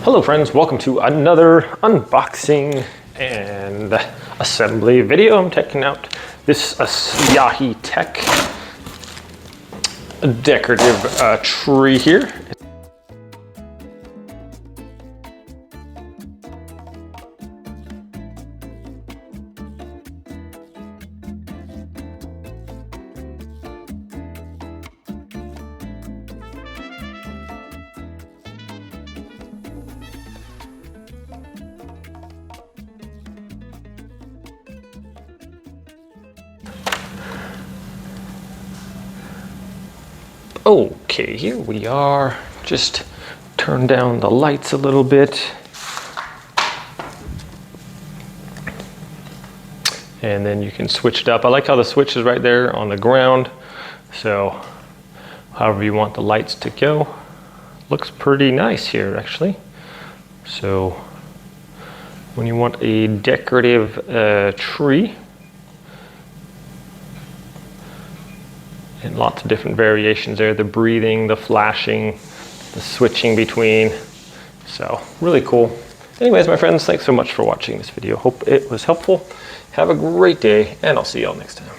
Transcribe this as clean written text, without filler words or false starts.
Hello friends, welcome to another unboxing and assembly video. I'm checking out this Yaheetech decorative tree here. Okay, here we are. Just turn down the lights a little bit. And then you can switch it up. I like how the switch is right there on the ground. So however you want the lights to go. Looks pretty nice here actually. So when you want a decorative tree, and lots of different variations there, the breathing, the flashing, the switching between. So really cool. Anyways, my friends, thanks so much for watching this video. Hope it was helpful. Have a great day, and I'll see y'all next time.